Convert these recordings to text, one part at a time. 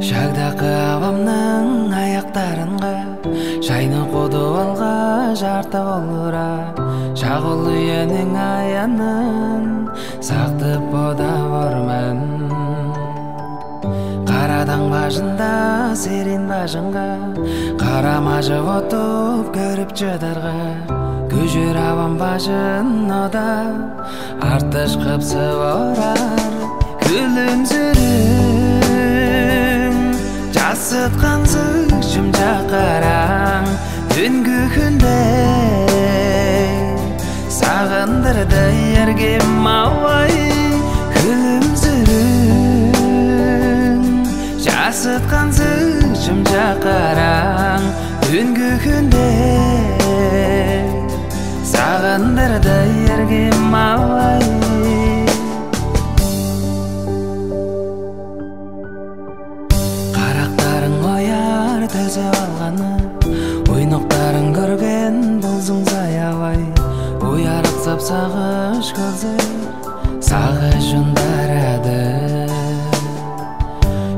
Шагдакы абамның аяктарынга шайны кодуп алга жарты болура шагыл үйенің аянын сактып бода бормен Карадаң башында серин башыңга карамажы отуп көрүп жыдарга көжөр абам башын ода артыш кыпсы борар күлүмсүрүң жасыткан шымжак караң түнгү күндөй сагындырды эргем абай күлүмсүрүң жасыткан шымжак караң түнгү күндөй сагындырды эргем абай төзөп алганы ойноктарын көрген болсуң аябай уярып сапсагыш көзөй сагышын дарады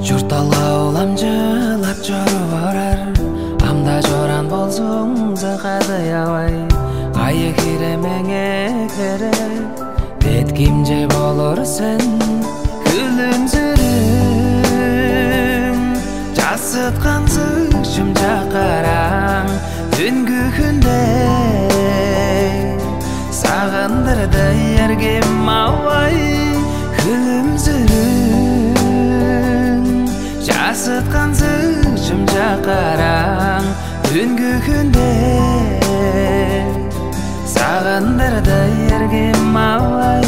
журт алга улам жылап жоруп барар амда жоран болсуң закады аябай кайы киремеңе керек беткимже болор сен күлүмсүрүң жасыткан шымжак караң түнгү күндөй сагындырды эргем абай күлүмсүрүң жасыткан шымжак караң түнгү күндөй сагындырды эргем абай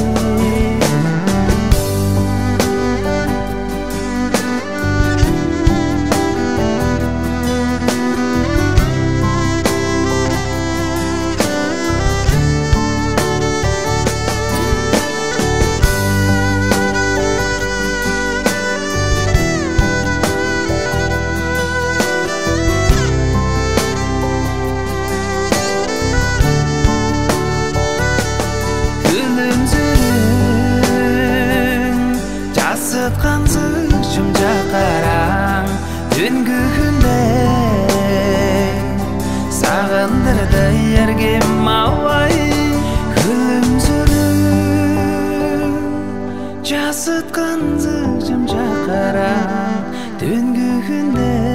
жасыткан шымжак караң түнгү күндөй сагындырды эргем абай күлүмсүрүң жасыткан шымжак караң түнгү күндөй